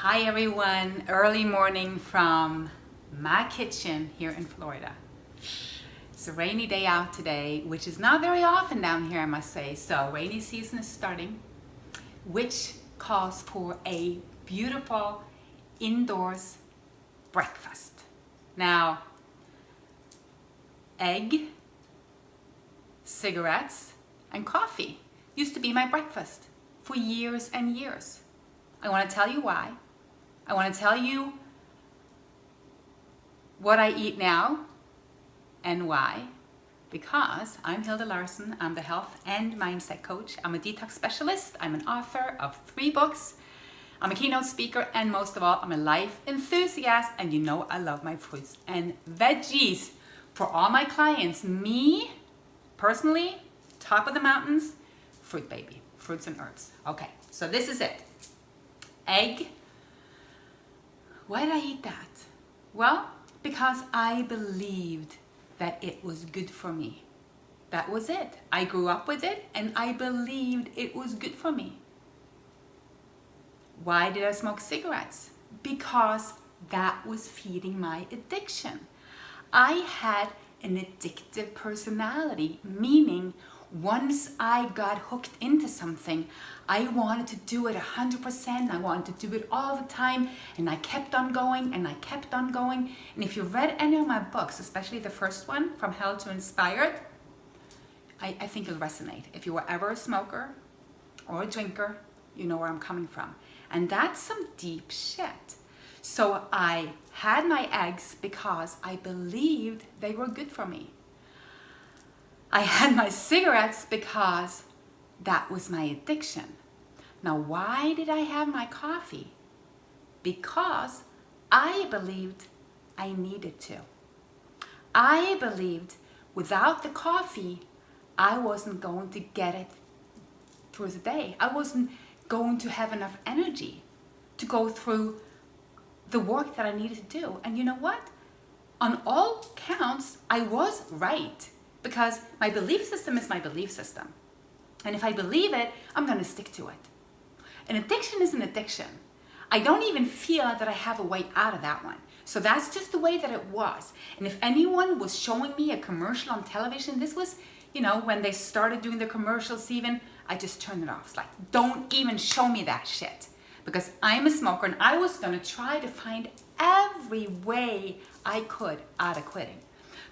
Hi everyone, early morning from my kitchen here in Florida. It's a rainy day out today, which is not very often down here, I must say. So rainy season is starting, which calls for a beautiful indoors breakfast. Now, egg, cigarettes, and coffee used to be my breakfast for years and years. I want to tell you why. I want to tell you what I eat now and why. Because I'm Hilda Larson. I'm the health and mindset coach. I'm a detox specialist. I'm an author of 3 books. I'm a keynote speaker, and most of all, I'm a life enthusiast. And you know I love my fruits and veggies. For all my clients, me personally, top of the mountains, fruit baby, fruits and herbs. Okay, so this is it. Egg. Why did I eat that? Well, because I believed that it was good for me. That was it. I grew up with it and I believed it was good for me. Why did I smoke cigarettes? Because that was feeding my addiction. I had an addictive personality, meaning once I got hooked into something, I wanted to do it 100%. I wanted to do it all the time, and I kept on going and I kept on going. And if you've read any of my books, especially the first one, From Hell to Inspired, I think it'll resonate. If you were ever a smoker or a drinker, you know where I'm coming from. And that's some deep shit. So I had my eggs because I believed they were good for me. I had my cigarettes because that was my addiction. Now, why did I have my coffee? Because I believed I needed to. I believed without the coffee, I wasn't going to get it through the day. I wasn't going to have enough energy to go through the work that I needed to do. And you know what? On all counts, I was right. Because my belief system is my belief system. And if I believe it, I'm going to stick to it. An addiction is an addiction. I don't even feel that I have a way out of that one. So that's just the way that it was. And if anyone was showing me a commercial on television, this was, when they started doing the commercials even, I just turned it off. It's like, don't even show me that shit. Because I'm a smoker and I was going to try to find every way I could out of quitting.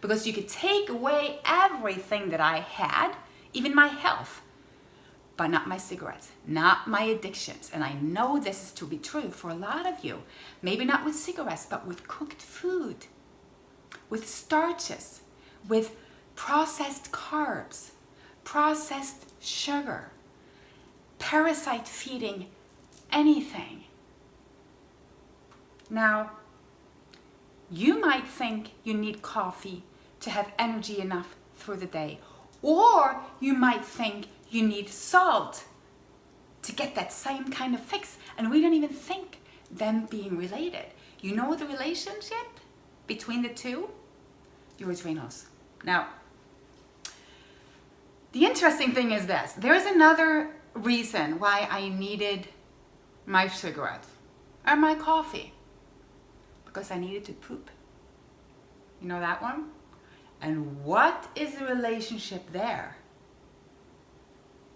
Because you could take away everything that I had, even my health, but not my cigarettes, not my addictions. And I know this is to be true for a lot of you. Maybe not with cigarettes, but with cooked food, with starches, with processed carbs, processed sugar, parasite feeding anything. Now, you might think you need coffee to have energy enough through the day. Or you might think you need salt to get that same kind of fix. And we don't even think them being related. You know the relationship between the two? Your adrenals. Now, the interesting thing is this. There's another reason why I needed my cigarette or my coffee. Because I needed to poop. You know that one? And what is the relationship there?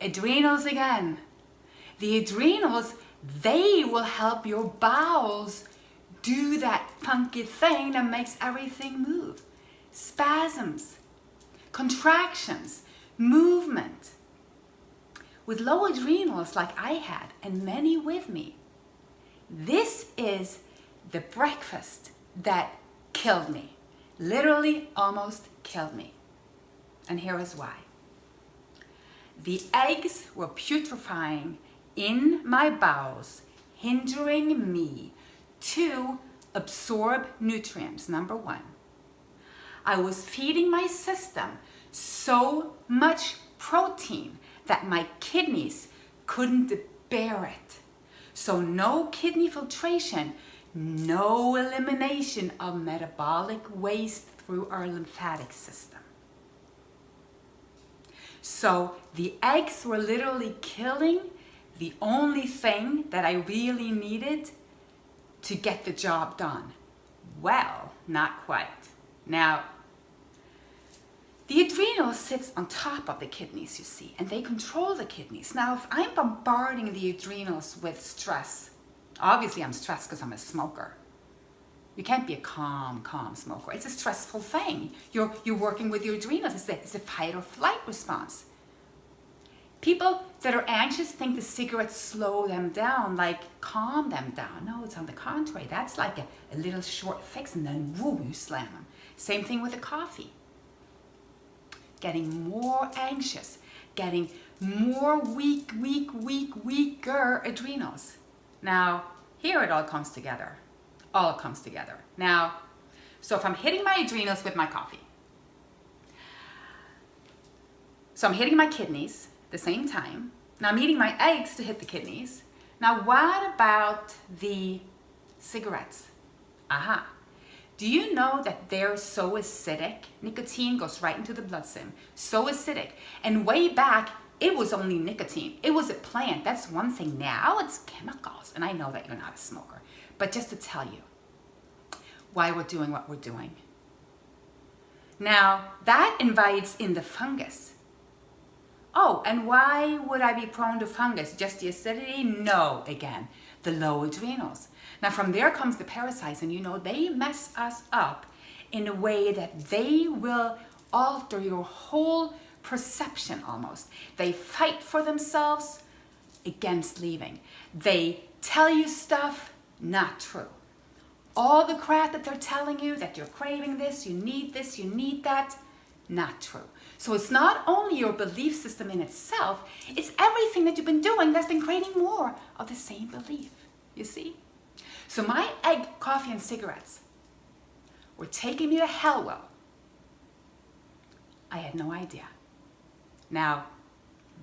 Adrenals again. The adrenals, they will help your bowels do that funky thing that makes everything move. Spasms, contractions, movement. With low adrenals like I had, and many with me, this is the breakfast that killed me. Literally almost killed me. And here is why. The eggs were putrefying in my bowels, hindering me to absorb nutrients, number 1. I was feeding my system so much protein that my kidneys couldn't bear it. So no kidney filtration, no elimination of metabolic waste through our lymphatic system. So the eggs were literally killing the only thing that I really needed to get the job done? Well, not quite. Now, the adrenal sits on top of the kidneys, you see, and they control the kidneys. Now, if I'm bombarding the adrenals with stress, obviously I'm stressed because I'm a smoker. You can't be a calm smoker. It's a stressful thing. You're working with your adrenals. It's a fight or flight response. People that are anxious think the cigarettes slow them down, like calm them down. No, it's on the contrary. That's like a little short fix and then woo, you slam them. Same thing with the coffee. Getting more anxious, getting more weaker adrenals. Now, here it all comes together. All comes together. Now, so if I'm hitting my adrenals with my coffee, so I'm hitting my kidneys at the same time. Now I'm eating my eggs to hit the kidneys. Now what about the cigarettes? Aha. Do you know that they're so acidic? Nicotine goes right into the bloodstream. So acidic. And way back, it was only nicotine. It was a plant. That's one thing. Now it's chemicals. And I know that you're not a smoker. But just to tell you why we're doing what we're doing. Now, that invites in the fungus. Oh, and why would I be prone to fungus? Just the acidity? No, again, the low adrenals. Now, from there comes the parasites, and you know, they mess us up in a way that they will alter your whole perception almost. They fight for themselves against leaving. They tell you stuff not true. All the crap that they're telling you, that you're craving this, you need that, not true. So it's not only your belief system in itself, it's everything that you've been doing that's been creating more of the same belief, you see? So my egg, coffee, and cigarettes were taking me to hell well. I had no idea. Now,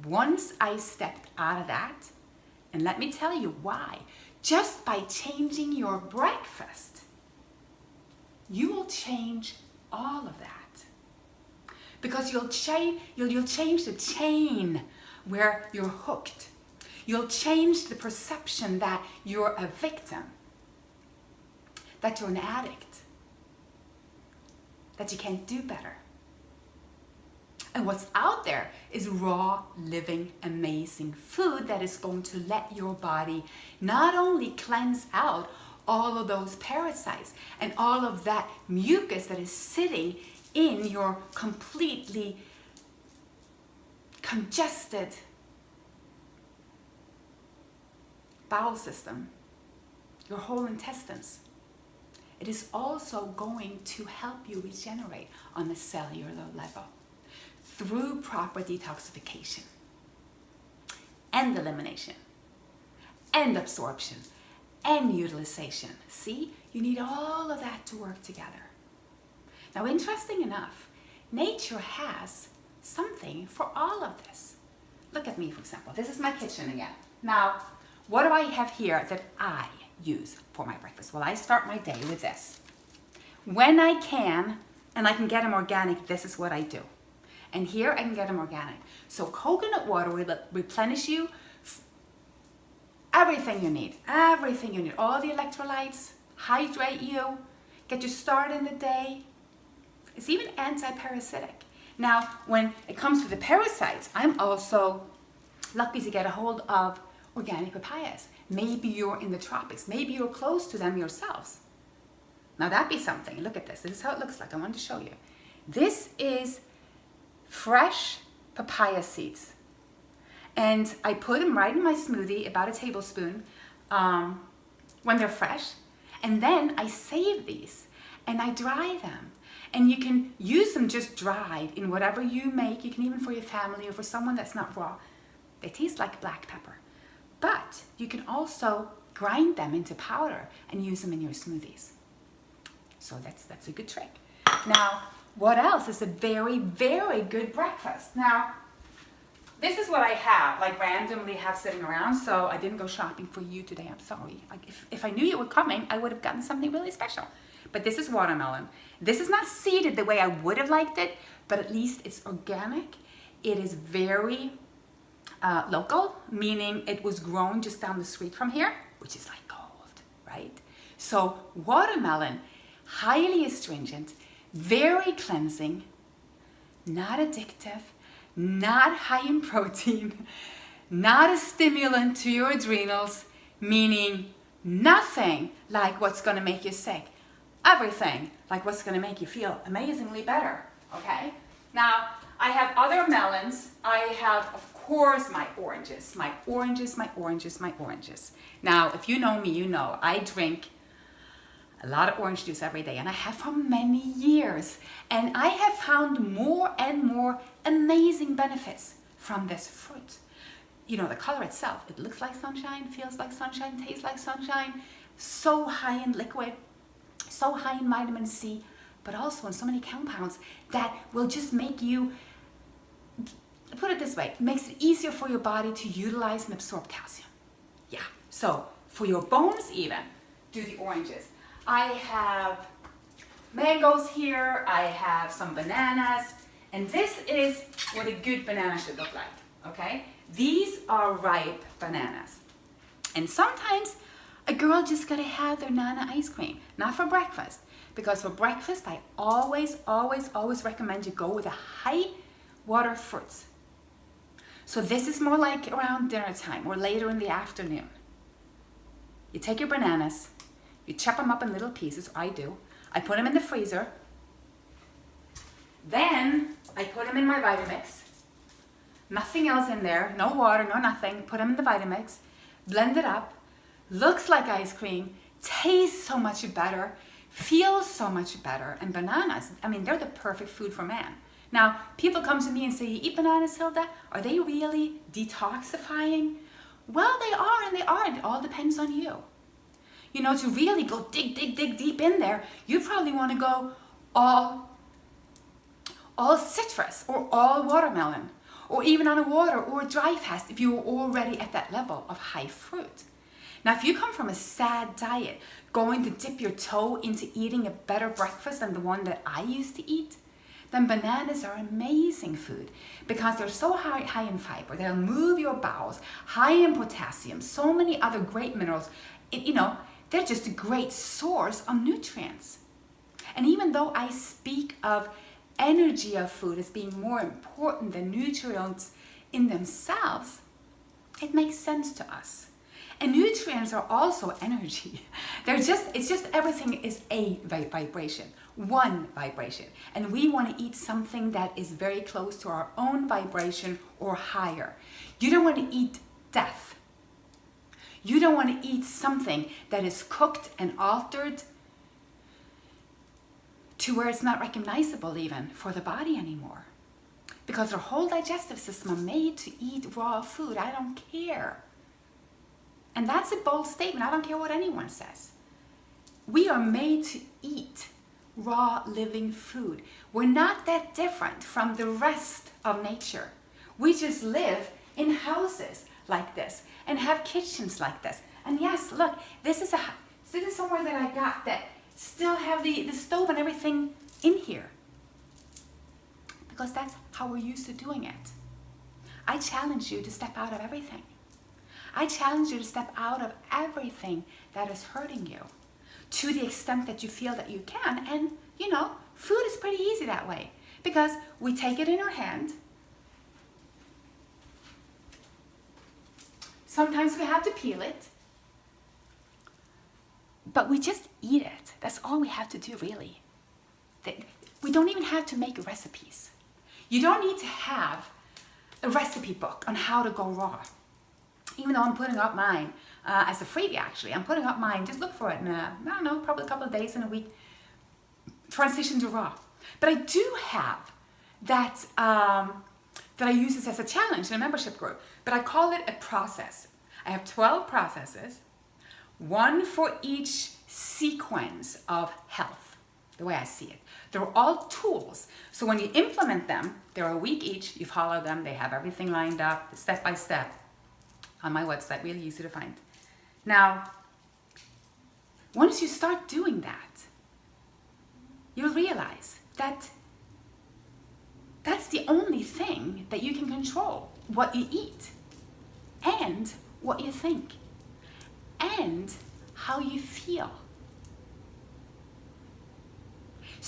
once I stepped out of that, and let me tell you why, just by changing your breakfast, you will change all of that. Because you'll change the chain where you're hooked. You'll change the perception that you're a victim, that you're an addict, that you can't do better. And what's out there is raw, living, amazing food that is going to let your body not only cleanse out all of those parasites and all of that mucus that is sitting in your completely congested bowel system, your whole intestines. It is also going to help you regenerate on a cellular level through proper detoxification and elimination and absorption and utilization. See, you need all of that to work together. Now, interesting enough, nature has something for all of this. Look at me, for example. This is my kitchen again. Now, what do I have here that I use for my breakfast? Well, I start my day with this. When I can, and I can get them organic, this is what I do. And here I can get them organic. So coconut water will replenish you everything you need, all the electrolytes, hydrate you, get you started in the day. It's even anti-parasitic. Now, when it comes to the parasites, I'm also lucky to get a hold of organic papayas. Maybe you're in the tropics. Maybe you're close to them yourselves. Now, that'd be something. Look at this. This is how it looks like. I wanted to show you. This is fresh papaya seeds. And I put them right in my smoothie, about a tablespoon, when they're fresh. And then I save these and I dry them. And you can use them just dried in whatever you make. You can even for your family or for someone that's not raw. They taste like black pepper. But you can also grind them into powder and use them in your smoothies. So that's a good trick. Now, what else is a very, very good breakfast? Now, this is what I have, like randomly have sitting around, so I didn't go shopping for you today, I'm sorry. Like if I knew you were coming, I would have gotten something really special. But this is watermelon. This is not seeded the way I would have liked it, but at least it's organic. It is very local, meaning it was grown just down the street from here, which is like gold, right? So watermelon, highly astringent, very cleansing, not addictive, not high in protein, not a stimulant to your adrenals, meaning nothing like what's going to make you sick. Everything like what's going to make you feel amazingly better, okay? Now, I have other melons. I have, of course, my oranges. Now, if you know me, you know I drink a lot of orange juice every day, and I have for many years. And I have found more and more amazing benefits from this fruit. You know, the color itself, it looks like sunshine, feels like sunshine, tastes like sunshine, so high in liquid, so high in vitamin C, but also in so many compounds that will just make you, put it this way, it makes it easier for your body to utilize and absorb calcium. Yeah, so for your bones even, do the oranges. I have mangoes here, I have some bananas, and this is what a good banana should look like, okay? These are ripe bananas. And sometimes a girl just gotta have their Nana ice cream, not for breakfast, because for breakfast I always recommend you go with a high water fruits. So this is more like around dinner time or later in the afternoon. You take your bananas, you chop them up in little pieces, I do. I put them in the freezer. Then I put them in my Vitamix. Nothing else in there, no water, no nothing. Put them in the Vitamix, blend it up. Looks like ice cream, tastes so much better, feels so much better. And bananas, I mean, they're the perfect food for man. Now, people come to me and say, you eat bananas, Hilda? Are they really detoxifying? Well, they are and they aren't. It all depends on you. You know, to really go dig deep in there, you probably want to go all citrus or all watermelon, or even on a water or a dry fast if you're already at that level of high fruit. Now, if you come from a sad diet, going to dip your toe into eating a better breakfast than the one that I used to eat, then bananas are amazing food because they're so high in fiber. They'll move your bowels, high in potassium, so many other great minerals. They're just a great source of nutrients. And even though I speak of energy of food as being more important than nutrients in themselves, it makes sense to us. And nutrients are also energy. It's just everything is a vibration, one vibration. And we want to eat something that is very close to our own vibration or higher. You don't want to eat death. You don't want to eat something that is cooked and altered to where it's not recognizable even for the body anymore. Because our whole digestive system are made to eat raw food. I don't care. And that's a bold statement. I don't care what anyone says. We are made to eat raw living food. We're not that different from the rest of nature. We just live in houses like this and have kitchens like this. And yes, look, this is somewhere that I got that still have the stove and everything in here. Because that's how we're used to doing it. I challenge you to step out of everything. I challenge you to step out of everything that is hurting you to the extent that you feel that you can. And, food is pretty easy that way because we take it in our hand. Sometimes we have to peel it, but we just eat it. That's all we have to do, really. We don't even have to make recipes. You don't need to have a recipe book on how to go raw. Even though I'm putting up mine as a freebie, actually. I'm putting up mine. Just look for it in, probably a couple of days in a week. Transition to raw. But I do have that I use this as a challenge in a membership group. But I call it a process. I have 12 processes, one for each sequence of health, the way I see it. They're all tools. So when you implement them, they're a week each. You follow them. They have everything lined up, step by step. On my website, really easy to find. Now, once you start doing that, you'll realize that that's the only thing that you can control, what you eat and what you think and how you feel.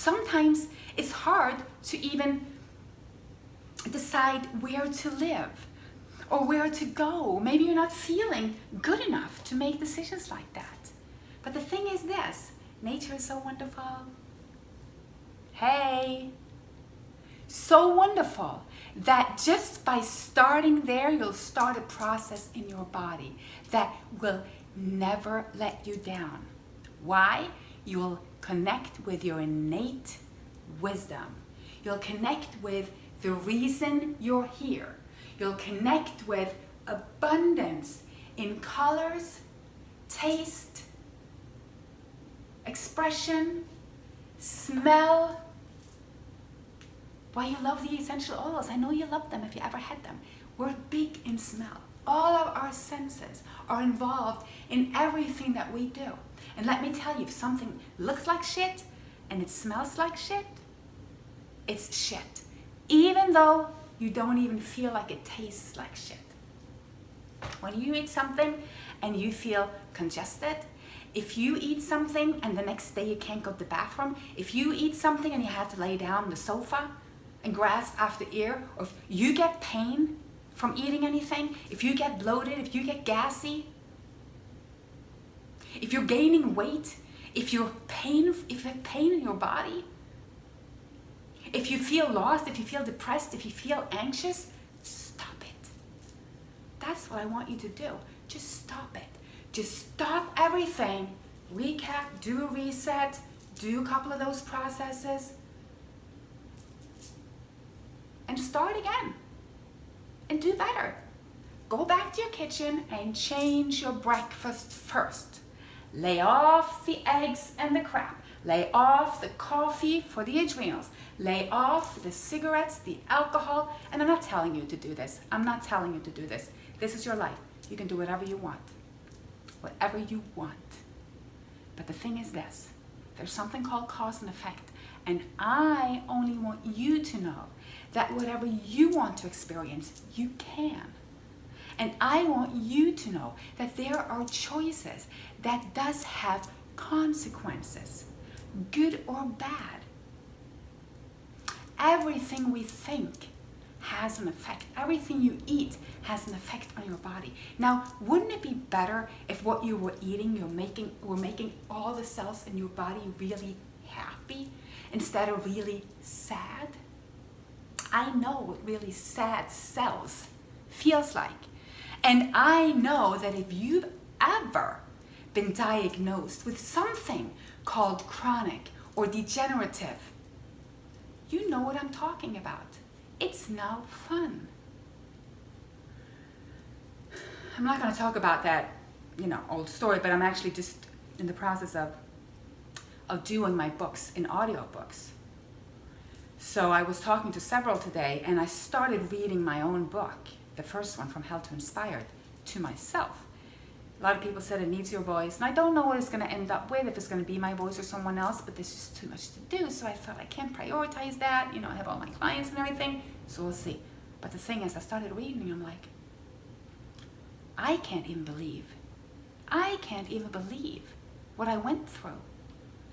Sometimes it's hard to even decide where to live or where to go. Maybe you're not feeling good enough to make decisions like that. But the thing is this, nature is so wonderful. Hey, so wonderful that just by starting there, you'll start a process in your body that will never let you down. Why? You'll connect with your innate wisdom. You'll connect with the reason you're here. You'll connect with abundance in colors, taste, expression, smell. Why you love the essential oils. I know you love them if you ever had them. We're big in smell. All of our senses are involved in everything that we do. And let me tell you, if something looks like shit and it smells like shit, it's shit. Even though you don't even feel like it tastes like shit. When you eat something and you feel congested, if you eat something and the next day you can't go to the bathroom, if you eat something and you have to lay down on the sofa and grasp after ear, or if you get pain from eating anything, if you get bloated, if you get gassy, if you're gaining weight, if you have pain in your body, if you feel lost, if you feel depressed, if you feel anxious, stop it. That's what I want you to do. Just stop it. Just stop everything. Recap, do a reset, do a couple of those processes, and start again. And do better. Go back to your kitchen and change your breakfast first. Lay off the eggs and the crap. Lay off the coffee for the adrenals. Lay off the cigarettes, the alcohol. And I'm not telling you to do this. I'm not telling you to do this. This is your life. You can do whatever you want. Whatever you want. But the thing is this. There's something called cause and effect. And I only want you to know that whatever you want to experience, you can. And I want you to know that there are choices that does have consequences, good or bad. Everything we think has an effect. Everything you eat has an effect on your body. Now, wouldn't it be better if what you were eating, were making all the cells in your body really happy instead of really sad? I know what really sad cells feels like. And I know that if you've ever been diagnosed with something called chronic or degenerative, you know what I'm talking about. It's no fun. I'm not going to talk about that, old story, but I'm actually just in the process of doing my books in audiobooks. So I was talking to several today, and I started reading my own book, the first one, From Hell to Inspired, to myself. A lot of people said it needs your voice, and I don't know what it's going to end up with, if it's going to be my voice or someone else, but there's just too much to do, so I thought I can't prioritize that. I have all my clients and everything, so we'll see. But the thing is, I started reading, and I'm like, I can't even believe what I went through.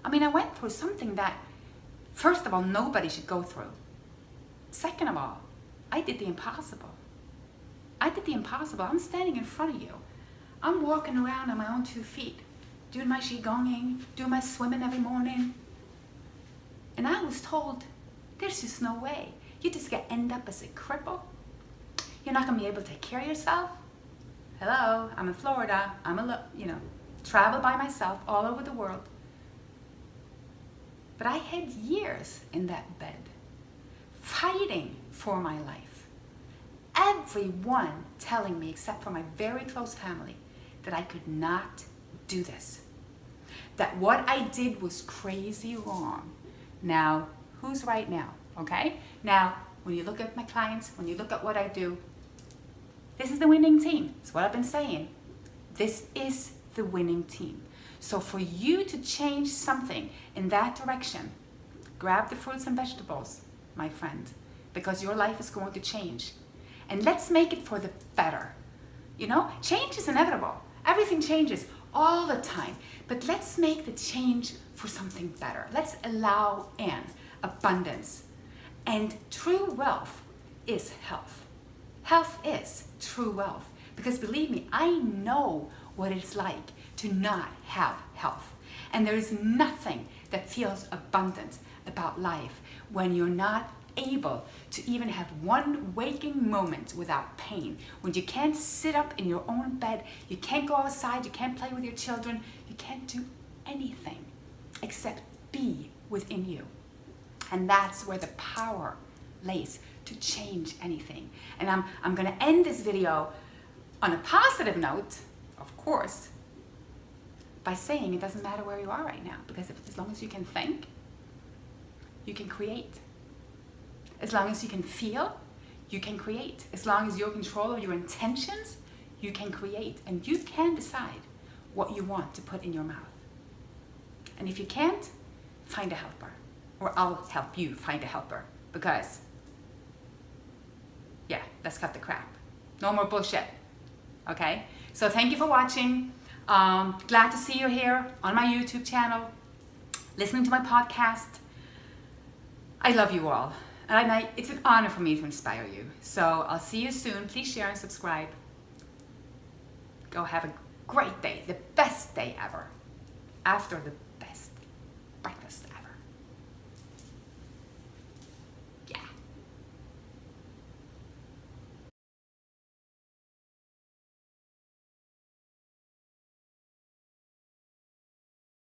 I went through something that, first of all, nobody should go through. Second of all, I did the impossible. I'm standing in front of you. I'm walking around on my own 2 feet, doing my qigonging, doing my swimming every morning. And I was told, there's just no way. You're just going to end up as a cripple. You're not going to be able to take care of yourself. Hello, I'm in Florida. Travel by myself all over the world. But I had years in that bed, fighting for my life. Everyone telling me, except for my very close family, that I could not do this. That what I did was crazy wrong. Now, who's right now, okay? Now, when you look at my clients, when you look at what I do, this is the winning team. That's what I've been saying. This is the winning team. So for you to change something in that direction, grab the fruits and vegetables, my friend, because your life is going to change. And let's make it for the better. Change is inevitable. Everything changes all the time. But let's make the change for something better. Let's allow in abundance. And true wealth is health. Health is true wealth. Because believe me, I know what it's like to not have health. And there is nothing that feels abundant about life when you're not able to even have one waking moment without pain. When you can't sit up in your own bed, you can't go outside, you can't play with your children, you can't do anything except be within you. And that's where the power lays to change anything. And I'm going to end this video on a positive note, of course, by saying it doesn't matter where you are right now, because as long as you can think, you can create. As long as you can feel, you can create. As long as you're in control of your intentions, you can create. And you can decide what you want to put in your mouth. And if you can't, find a helper. Or I'll help you find a helper. Because, yeah, let's cut the crap. No more bullshit. Okay? So thank you for watching. Glad to see you here on my YouTube channel, listening to my podcast. I love you all. And it's an honor for me to inspire you. So I'll see you soon. Please share and subscribe. Go have a great day, the best day ever, after the best breakfast